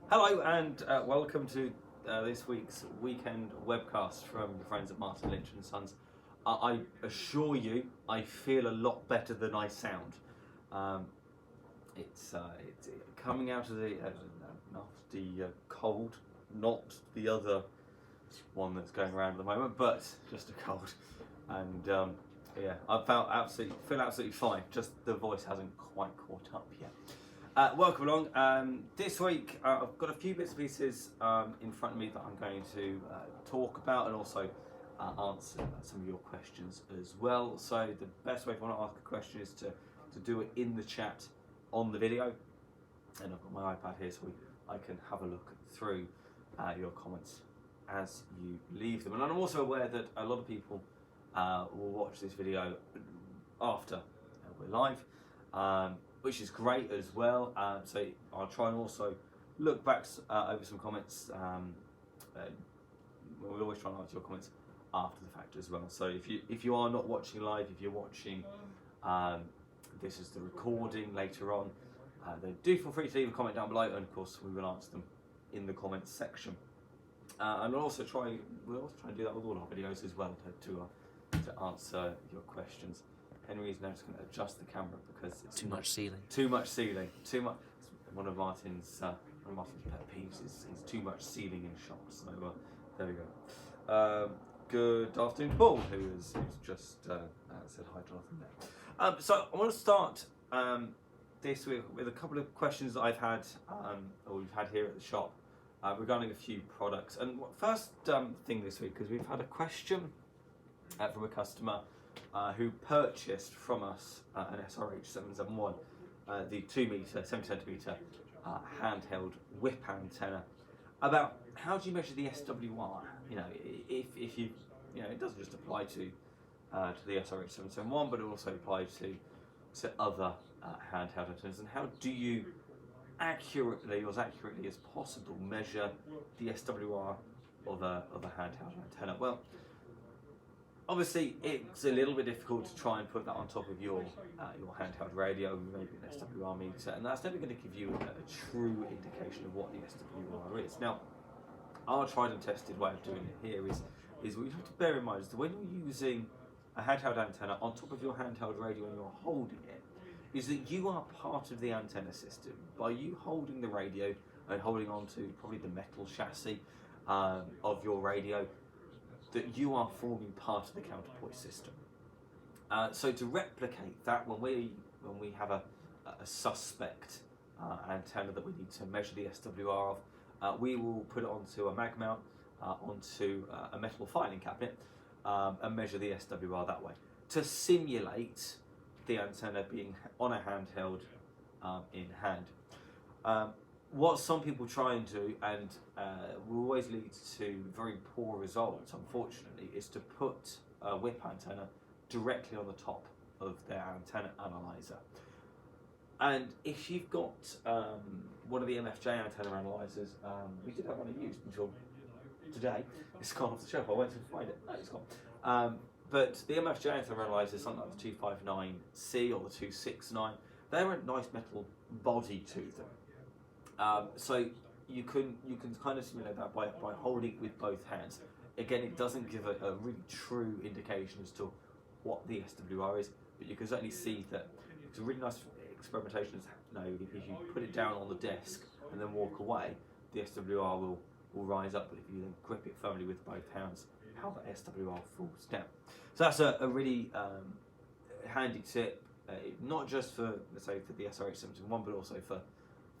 Hello and welcome to this week's weekend webcast from the friends at Martin Lynch and Sons. I assure you, I feel a lot better than I sound. It's coming out of the cold, not the other one that's going around at the moment, but just a cold. And yeah, I feel absolutely fine. Just the voice hasn't quite caught up yet. Welcome along. This week I've got a few bits and pieces in front of me that I'm going to talk about and also answer some of your questions as well. So the best way if you want to ask a question is to do it in the chat on the video. And I've got my iPad here so I can have a look through your comments as you leave them. And I'm also aware that a lot of people will watch this video after we're live. Which is great as well. So I'll try and also look back over some comments. We'll always try and answer your comments after the fact as well. So if you are not watching live, if you're watching this is the recording later on, then do feel free to leave a comment down below, and of course we will answer them in the comments section. And we'll also try and do that with all our videos as well to answer your questions. Henry's now just going to adjust the camera because it's too much ceiling. Too much ceiling. Too much. One of Martin's pet peeves is too much ceiling in shots. So there we go. Good afternoon, Paul, who's just said hi, Jonathan. There. So I want to start this week with a couple of questions that I've had, or we've had here at the shop, regarding a few products. And first thing this week, because we've had a question from a customer. Who purchased from us an SRH771, the 2 meter, 70 centimeter handheld whip antenna. About how do you measure the SWR? You know, if you know, it doesn't just apply to the SRH771, but it also applies to other handheld antennas. And how do you accurately, or as accurately as possible, measure the SWR of a handheld antenna? Well, obviously, it's a little bit difficult to try and put that on top of your handheld radio, maybe an SWR meter, and that's never going to give you a true indication of what the SWR is. Now, our tried and tested way of doing it here is what you have to bear in mind is that when you're using a handheld antenna on top of your handheld radio and you're holding it, is that you are part of the antenna system. By you holding the radio and holding on to probably the metal chassis of your radio, that you are forming part of the counterpoise system. So to replicate that, when we have a suspect antenna that we need to measure the SWR of, we will put it onto a mag mount, onto a metal filing cabinet, and measure the SWR that way, to simulate the antenna being on a handheld in hand. What some people try and do, and will always lead to very poor results, unfortunately, is to put a whip antenna directly on the top of their antenna analyzer. And if you've got one of the MFJ antenna analyzers, we did have one I used until today. It's gone off the shelf. I went to find it. No, it's gone. But the MFJ antenna analyzer, something like the 259C or the 269, they're a nice metal body to them. So you can kind of simulate that by holding it with both hands. Again, it doesn't give a really true indication as to what the SWR is, but you can certainly see that it's a really nice experimentation. If you put it down on the desk and then walk away, the SWR will rise up, but if you then grip it firmly with both hands, how the SWR falls down. So that's a really handy tip, not just for, let's say, for the SRH771, but also for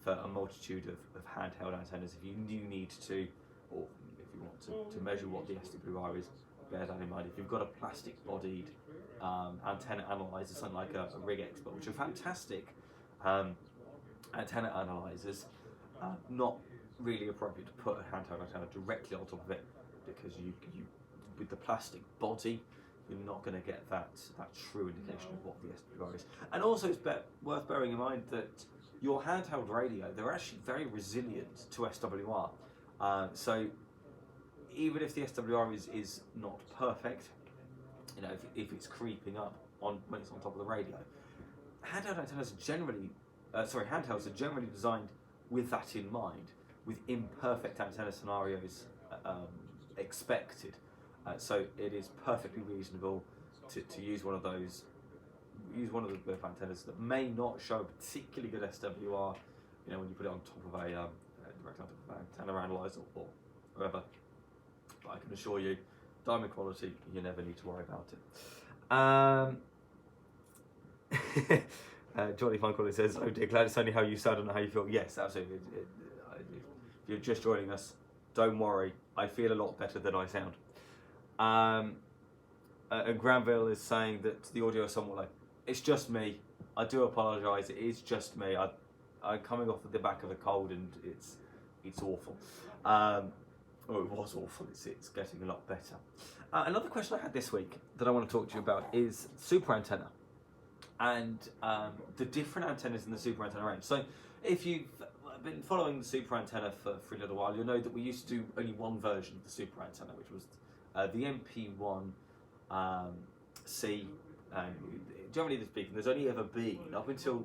a multitude of handheld antennas. If you do need to, or if you want to measure what the SWR is, bear that in mind. If you've got a plastic-bodied antenna analyzer, something like a Rig Expert, which are fantastic antenna analyzers, not really appropriate to put a handheld antenna directly on top of it, because you with the plastic body, you're not going to get that true indication of what the SWR is. And also, it's worth bearing in mind that your handheld radio, they're actually very resilient to SWR. So even if the SWR is not perfect, you know, if it's creeping up when it's on top of the radio, handheld antennas are generally, handhelds are generally designed with that in mind. with imperfect antenna scenarios expected. So it is perfectly reasonable to use one of those. Use one of the BIF antennas that may not show a particularly good SWR, you know, when you put it on top of a direct antenna analyzer or whatever. But I can assure you, diamond quality, you never need to worry about it. Johnny Fine Quality says, "Oh dear, glad it's only how you sound and not how you feel." Yes, absolutely. If you're just joining us, don't worry. I feel a lot better than I sound. And Granville is saying that the audio is somewhat low. It's just me. I do apologise. It is just me. I'm coming off the back of a cold and it's awful. Or it was awful. It's getting a lot better. Another question I had this week that I want to talk to you about is super antenna and the different antennas in the super antenna range. So if you've been following the super antenna for a little while, you'll know that we used to do only one version of the super antenna, which was the MP1 C. And generally speaking, there's only ever been, up until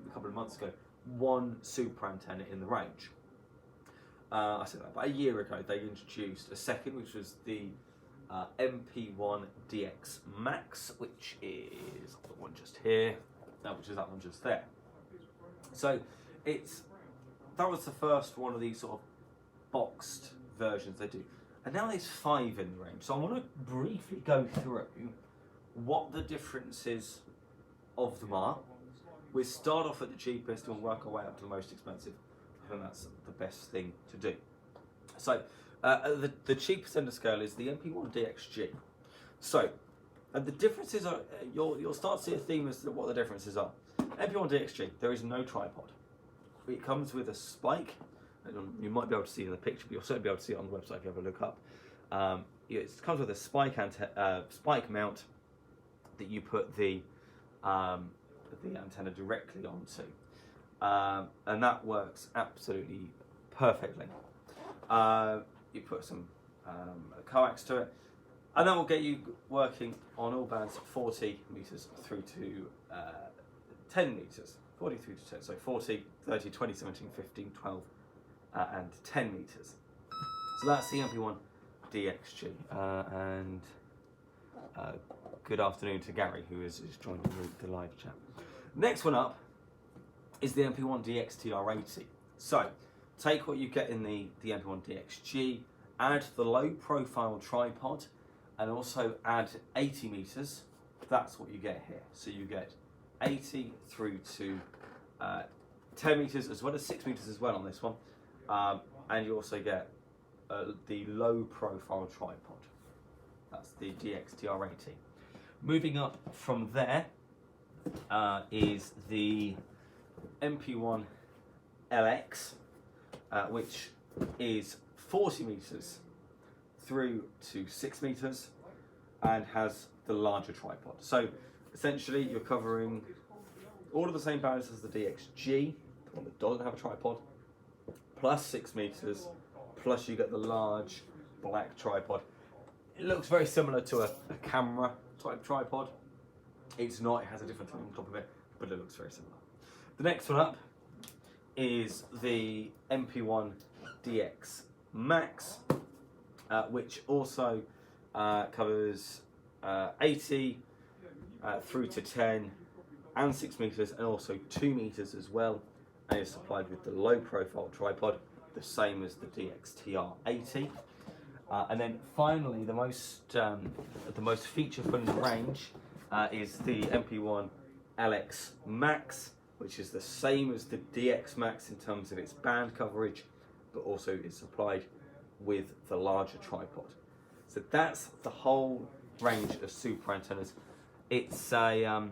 a couple of months ago, one super antenna in the range. I said that about a year ago they introduced a second, which was the MP1 DX Max, which is the one just here, which is that one just there. So that was the first one of these sort of boxed versions they do. And now there's 5 in the range. So I want to briefly go through what the differences of them are. We'll start off at the cheapest and work our way up to the most expensive. I think that's the best thing to do. So the cheapest end of scale is the MP1 DXG. So the differences are, you'll start to see a theme as to what the differences are. MP1 DXG, there is no tripod. It comes with a spike. You might be able to see it in the picture, but you'll certainly be able to see it on the website if you have a look up. It comes with a spike mount that you put the antenna directly onto, and that works absolutely perfectly. You put some coax to it, and that will get you working on all bands 40 meters through to 10 meters. 40 through to 10, so 40, 30, 20, 17, 15, 12, and 10 meters. So that's the MP1 DXG. And good afternoon to Gary, who is joining the live chat. Next one up is the MP1 DXTR80. So take what you get in the MP1 DXG, add the low profile tripod, and also add 80 meters. That's what you get here. So you get 80 through to 10 meters, as well as 6 meters as well on this one. And you also get the low profile tripod. That's the DXTR80. Moving up from there is the MP1 LX, which is 40 meters through to 6 meters and has the larger tripod. So essentially you're covering all of the same bands as the DXG, the one that doesn't have a tripod, plus 6 meters, plus you get the large black tripod. It looks very similar to a camera type tripod. It's not, it has a different thing on top of it, but it looks very similar. The next one up is the MP1 DX Max, which also covers 80 through to 10 and 6 meters, and also 2 meters as well, and is supplied with the low profile tripod, the same as the DXTR80. And then finally, the most featureful in the range is the MP1 LX Max, which is the same as the DX Max in terms of its band coverage, but also is supplied with the larger tripod. So that's the whole range of super antennas. It's a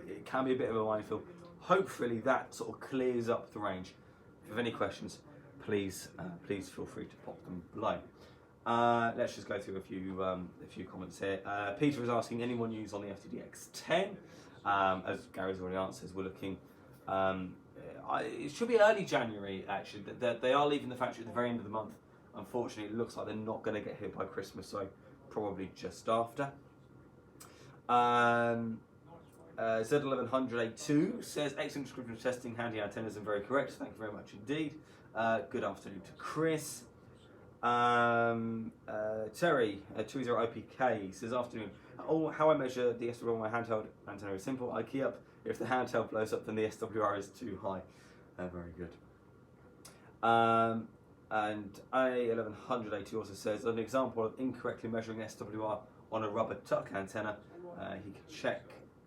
it can be a bit of a minefield. Hopefully that sort of clears up the range. If you have any questions, please feel free to pop them below. Let's just go through a few comments here. Peter is asking, any more news on the FTDX10? As Gary's already answered, we're looking. It should be early January actually. They are leaving the factory at the very end of the month. Unfortunately, it looks like they're not going to get hit by Christmas, so probably just after. Z1100A2 says, excellent description of testing, handy antennas and very correct. Thank you very much indeed. Good afternoon to Chris. Terry, 20IPK says, afternoon. How I measure the SWR on my handheld antenna is simple. I key up. If the handheld blows up, then the SWR is too high. Very good. And A1100A2 also says, an example of incorrectly measuring SWR on a rubber duck antenna. He can check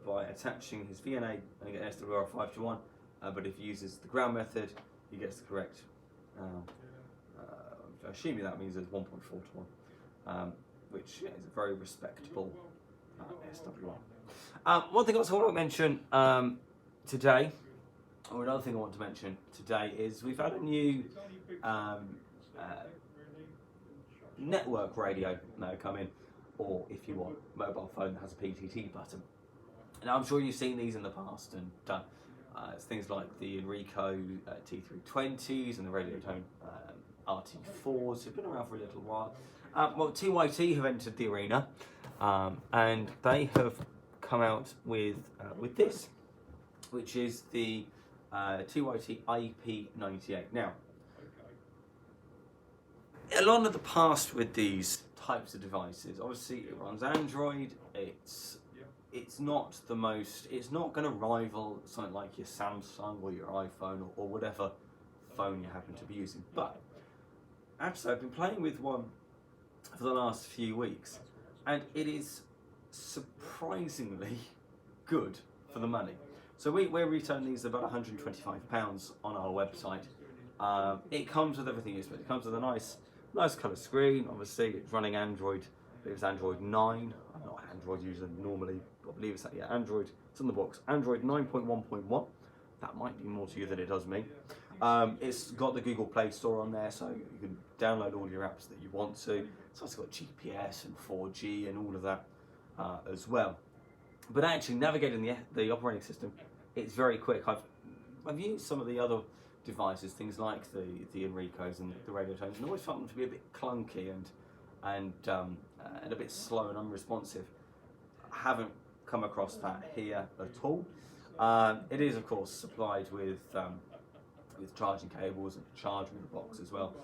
by attaching his VNA and get an SWR of 5:1, but if he uses the ground method, he gets the correct. I assume that means it's 1.4:1, which is a very respectable SWR. One thing I also want to mention today, or another thing I want to mention today, is we've had a new network radio now come in, or if you want, mobile phone that has a PTT button. Now I'm sure you've seen these in the past, and it's things like the Enrico T320s and the Radiotone RT4s who've been around for a little while. Well, TYT have entered the arena, and they have come out with this, which is the Tyt IEP98. Now, a lot of the past with these types of devices, obviously it runs Android. It's not the most. It's not going to rival something like your Samsung or your iPhone or whatever phone you happen to be using. But actually, I've been playing with one for the last few weeks, and it is surprisingly good for the money. So we're retailing these about £125 on our website. It comes with everything you expect. It comes with a nice colour screen. Obviously, it's running Android. It's Android 9. I'm not an Android user normally, but I believe it's that. Yeah, Android. It's on the box. Android 9.1.1. That might be more to you than it does me. It's got the Google Play Store on there, so you can download all your apps that you want to. It's also got GPS and 4G and all of that as well. But actually, navigating the operating system, it's very quick. I've used some of the other devices, things like the Enricos and the Radiotones, and always found them to be a bit clunky and a bit slow and unresponsive. I haven't come across that here at all. It is, of course, supplied with charging cables and charging the box as well.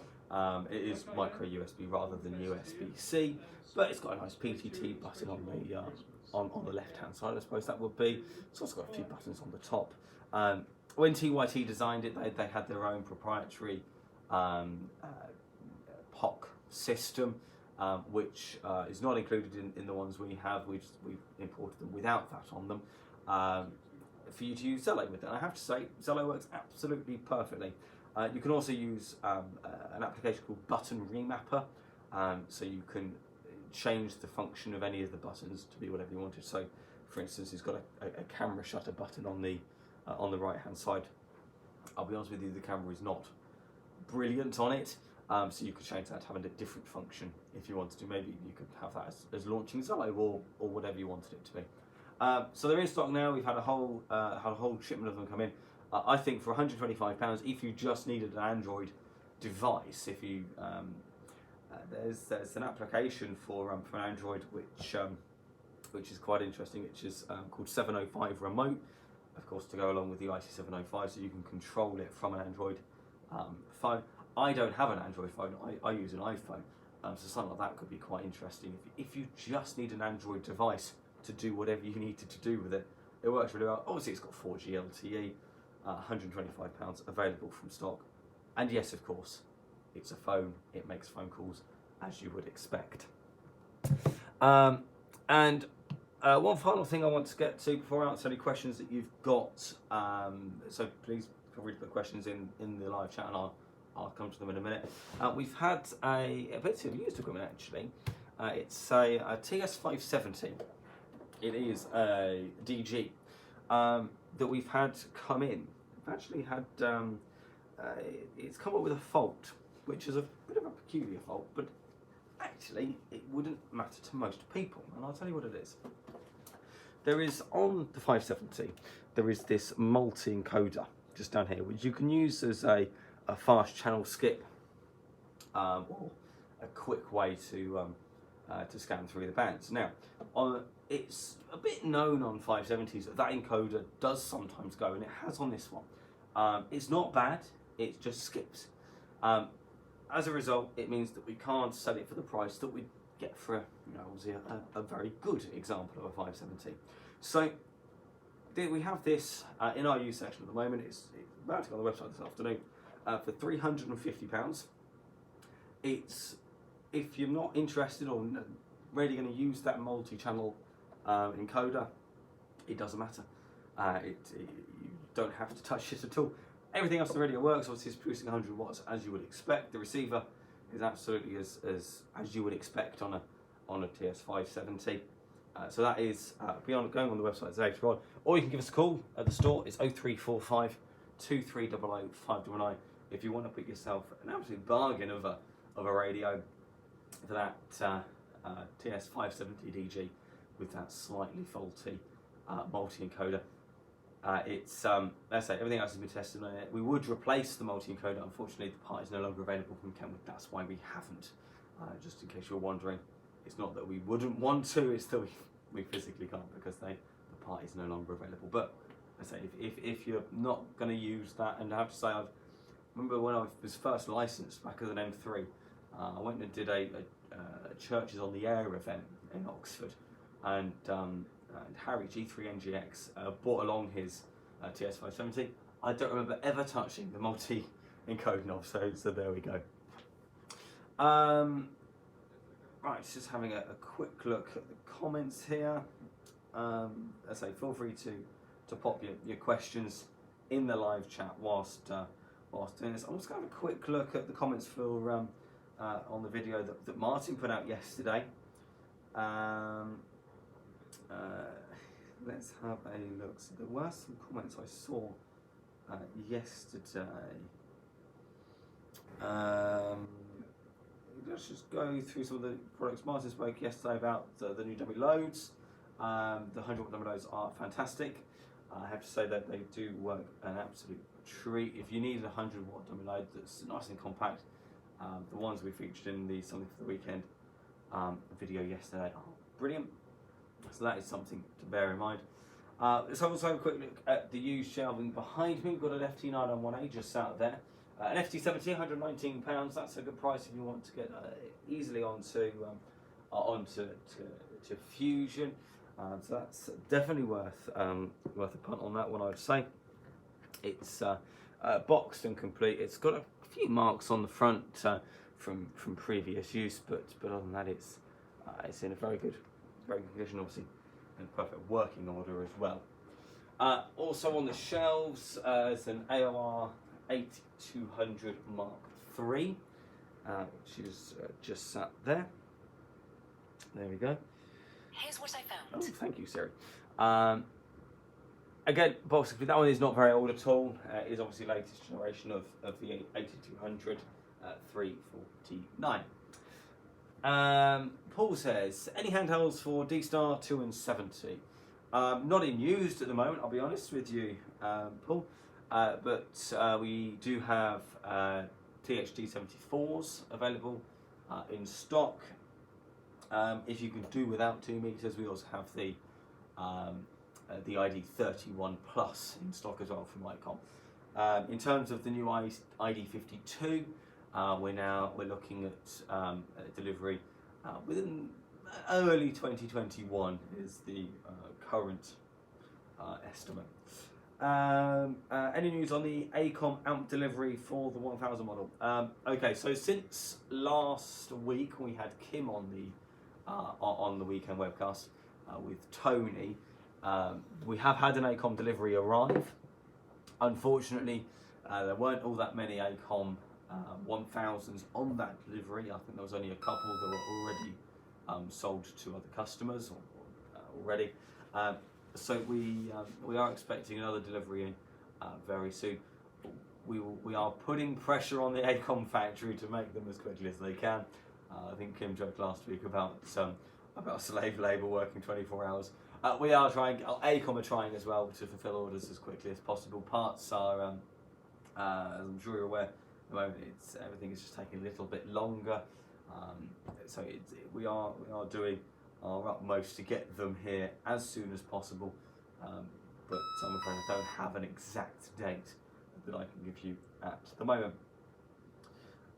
It is micro USB rather than USB-C, but it's got a nice PTT button on the left-hand side, I suppose that would be. It's also got a few buttons on the top. When TYT designed it, they had their own proprietary POC system, which is not included in the ones we have. We've imported them without that on them for you to use Zello with it. And I have to say, Zello works absolutely perfectly. You can also use an application called Button Remapper, so you can change the function of any of the buttons to be whatever you wanted. So, for instance, it's got a camera shutter button on the right-hand side. I'll be honest with you, the camera is not brilliant on it, so you could change that to have a different function if you wanted to. Maybe you could have that as launching Zello or whatever you wanted it to be. So they're in stock now. We've had a whole shipment of them come in. I think for £125, if you just needed an Android device, if you there's an application for an Android which is quite interesting, which is called 705 Remote, of course, to go along with the IT705, so you can control it from an Android phone. I don't have an Android phone. I use an iPhone, so something like that could be quite interesting. If you just need an Android device to do whatever you needed to do with it, it works really well. Obviously, it's got 4G LTE, £125 available from stock, and yes, of course, it's a phone. It makes phone calls as you would expect. And one final thing I want to get to before I answer any questions that you've got. So please feel free to put questions in the live chat, and I'll come to them in a minute. We've had a bit of used equipment actually. It's a TS570. It is a DG that we've had come in. We've actually had it's come up with a fault, which is a bit of a peculiar fault, but actually it wouldn't matter to most people, and I'll tell you what it is. There is, on the 570, there is this multi-encoder just down here, which you can use as a fast channel skip, or a quick way to scan through the bands. Now, it's a bit known on 570s that encoder does sometimes go, and it has on this one. It's not bad, it just skips. As a result, it means that we can't sell it for the price that we get for obviously a very good example of a 570. So we have this in our use section at the moment. It's about to go on the website this afternoon for £350. It's, if you're not interested or really going to use that multi-channel encoder, it doesn't matter. You don't have to touch it at all. Everything else in the radio works. Obviously, it's producing 100 watts as you would expect. The receiver is absolutely as you would expect on a TS570. So that is beyond going on the website later on, or you can give us a call at the store. It's 0345 2300 599 if you want to put yourself an absolute bargain of a radio for that TS570DG with that slightly faulty multi-encoder. It's let's say everything else has been tested on it. We would replace the multi-encoder. Unfortunately, the part is no longer available from Kenwood. That's why we haven't. Just in case you're wondering, it's not that we wouldn't want to. It's that we physically can't because the part is no longer available. But I say if you're not going to use that, and I have to say, I remember when I was first licensed back as an M3, I went and did a Churches on the Air event in Oxford, and Harry G3NGX brought along his TS570. I don't remember ever touching the multi-encode knob, so there we go. Right, just having a quick look at the comments here. As I say, feel free to pop your questions in the live chat whilst doing this. I'm just going to have a quick look at the comments for on the video that Martin put out yesterday. Let's have a look. So there were some comments I saw yesterday. Let's just go through some of the products. Martin spoke yesterday about the new dummy loads. The 100-watt dummy loads are fantastic. I have to say that they do work an absolute treat. If you need a 100-watt dummy load that's nice and compact, the ones we featured in the Something for the Weekend video yesterday are brilliant. So that is something to bear in mind. Let's also have a quick look at the used shelving behind me. We've got an FT991A just out there. An FT70, £119. That's a good price if you want to get easily onto Fusion. So that's definitely worth a punt on that one, I'd say. It's boxed and complete. It's got a few marks on the front from previous use, but other than that, it's in a very good condition, obviously, in perfect working order as well. Also on the shelves, is an AOR 8200 Mark III, which is just sat there. There we go. Here's what I found. Oh, thank you, Siri. Again, possibly that one is not very old at all. It is obviously the latest generation of the 8200 349. Paul says, any handhelds for D-Star 2 and 70? Not in used at the moment, I'll be honest with you, Paul. But we do have THD74s available in stock. If you can do without 2 meters, we also have the ID31 Plus in stock as well from Icom. In terms of the new ID52, we're looking at delivery within early 2021 is the current estimate. Any news on the ACOM amp delivery for the 1000 model? Okay, so since last week we had Kim on the weekend webcast with Tony. We have had an ACOM delivery arrive. Unfortunately, there weren't all that many ACOM 1000s on that delivery. I think there was only a couple that were already sold to other customers already. So we are expecting another delivery in very soon. We are putting pressure on the ACOM factory to make them as quickly as they can. I think Kim joked last week about slave labour working 24 hours. We are trying. ACOM are trying as well to fulfil orders as quickly as possible. Parts are, as I'm sure you're aware, at the moment everything is just taking a little bit longer. So we are doing our utmost to get them here as soon as possible, but I'm afraid I don't have an exact date that I can give you at the moment.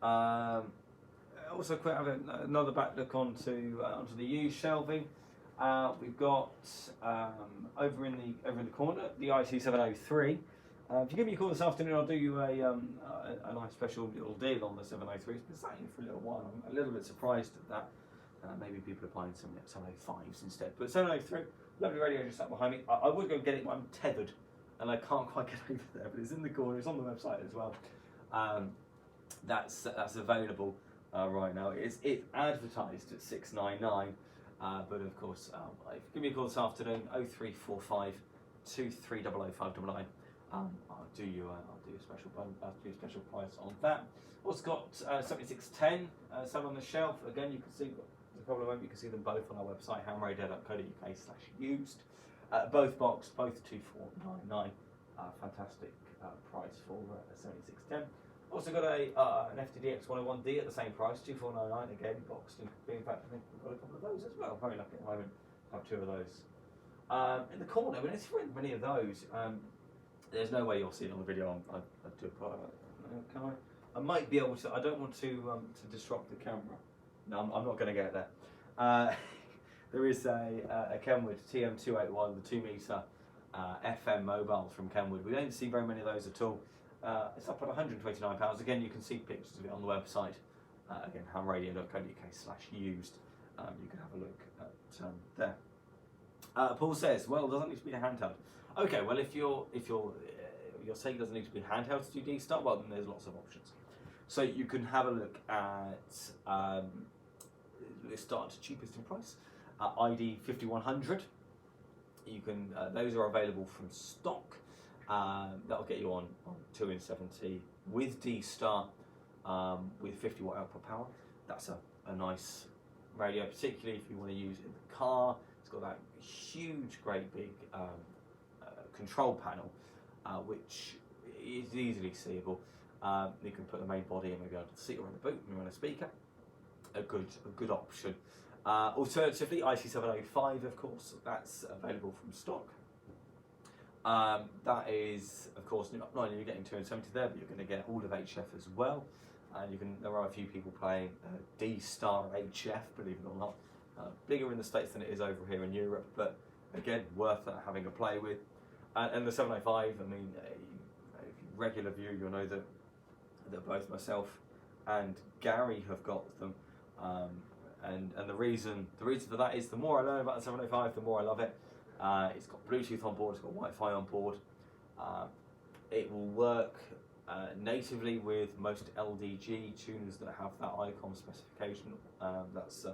Also, quick, have another back look onto the used shelving. We've got over in the corner the IC703. If you give me a call this afternoon, I'll do you a nice special little deal on the 703. It's been sitting for a little while. I'm a little bit surprised at that. Maybe people are buying some 705s instead. But 703, lovely radio just sat behind me. I would go get it, but I'm tethered and I can't quite get over there. But it's in the corner. It's on the website as well. That's available right now. It's advertised at $699. But of course, if you give me a call this afternoon, 0345 2300 I'll do a special price on that. Also got 7610 sat on the shelf. Again, you can see the problem moment. You can see them both on our website, hamradio.co.uk/used. Both boxed, both 2499. Fantastic price for a 7610. Also got an FTDX 101D at the same price, 2499 again, boxed. And in fact, I think we've got a couple of those as well. Very lucky at the moment. Have two of those. In the corner, when it's many of those, there's no way you'll see it on the video. I do can I might be able to. I don't want to disrupt the camera. No, I'm not going to get there. There is a Kenwood TM281, the 2 meter FM mobile from Kenwood. We don't see very many of those at all. It's up at £129. Again, you can see pictures of it on the website. Again, hamradio.co.uk/used. You can have a look at there. Paul says, well, doesn't need to be a handheld. Okay, well, if you're saying it doesn't need to be a handheld to do D-Star, well, then there's lots of options. So you can have a look at let's start cheapest in price. ID 5100. You can those are available from stock. That'll get you on 2 in 70 with D-Star with 50 watt output power. That's a nice radio, particularly if you want to use it in the car. It's got that huge, great big control panel, which is easily seeable. You can put the main body in maybe under the seat or in the boot and run a speaker. A good option. Alternatively, IC705, of course, that's available from stock. That is, of course, not only you're getting 2 in 70 there, but you're going to get all of HF as well. And there are a few people playing D-Star HF, believe it or not. Bigger in the States than it is over here in Europe, but again, worth having a play with. And the 705, I mean, if you're a regular viewer, you'll know that both myself and Gary have got them. And the reason for that is the more I learn about the 705, the more I love it. It's got Bluetooth on board, it's got Wi-Fi on board. It will work natively with most LDG tuners that have that icon specification. That's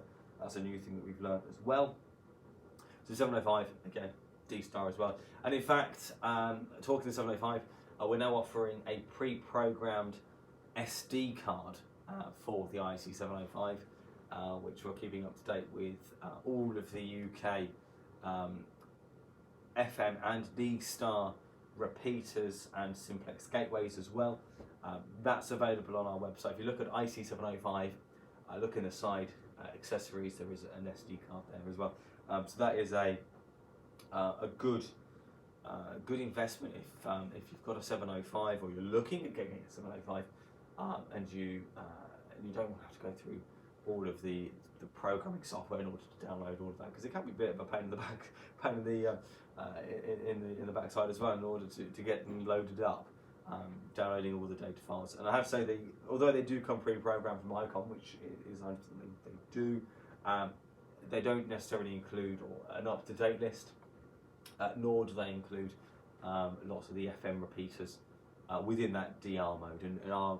a new thing that we've learned as well. So 705, again, D-Star as well. And in fact, talking to 705, we're now offering a pre-programmed SD card for the IC705, which we're keeping up to date with all of the UK FM and D-Star repeaters and simplex gateways as well. That's available on our website. If you look at IC705, look in the side accessories, there is an SD card there as well. So that is a good investment if you've got a 705 or you're looking at getting a 705 and you don't have to go through all of the programming software in order to download all of that, because it can be a bit of a pain in the backside as well in order to get them loaded up, downloading all the data files. And I have to say, although they do come pre-programmed from Icon, which is 100% they do, they don't necessarily include an up-to-date list, nor do they include lots of the FM repeaters within that DR mode. And our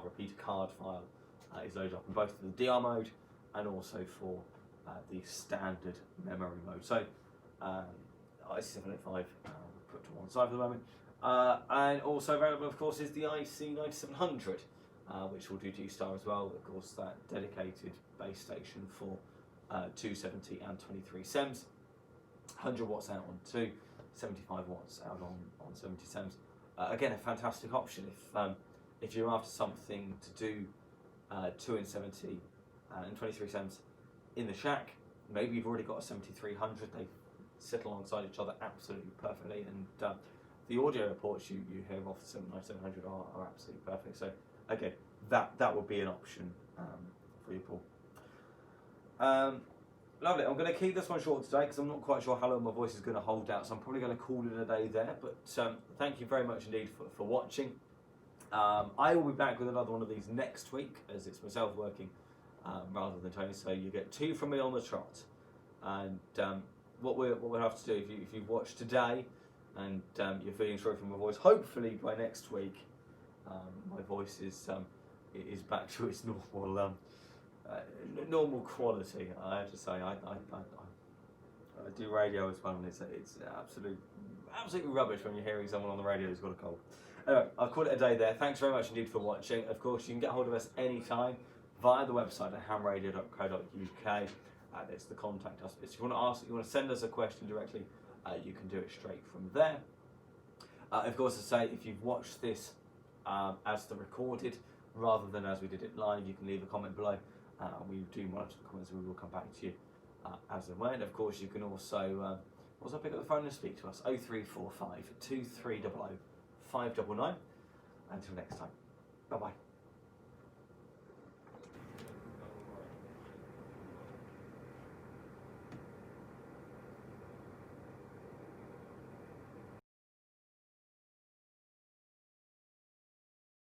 repeater card file is loaded up in both the DR mode and also for the standard memory mode. So IC705 put to one side for the moment. And also available, of course, is the IC9700, which will do D-Star as well. Of course, that dedicated base station for 270 and 23 SEMS. 100 watts out on 2, 75 watts out on 70 SEMS. Again, a fantastic option if you're after something to do 2 in 70 and 23 SEMS in the shack, maybe you've already got a 7300, they sit alongside each other absolutely perfectly, and the audio reports you hear off the 9700 are absolutely perfect. So again, that would be an option for you, Paul. Lovely. I'm going to keep this one short today because I'm not quite sure how long my voice is going to hold out, so I'm probably going to call it a day there. But thank you very much indeed for watching. I will be back with another one of these next week, as it's myself working rather than Tony. So you get 2 from me on the trot. And what we'll have to do, if you've watched today and you're feeling sorry for my voice, hopefully by next week my voice is back to its normal quality. I have to say, I do radio as well, and it's absolutely rubbish when you're hearing someone on the radio who's got a cold. Anyway, I'll call it a day there. Thanks very much indeed for watching. Of course, you can get hold of us anytime via the website at hamradio.co.uk. It's the contact us. If you want to ask, you want to send us a question directly, you can do it straight from there. Of course, I say, if you've watched this as the recorded rather than as we did it live, you can leave a comment below. We do monitor the comments, and we will come back to you as and when. Of course, you can also pick up the phone and speak to us. 0345 2300 599. Until next time, bye bye.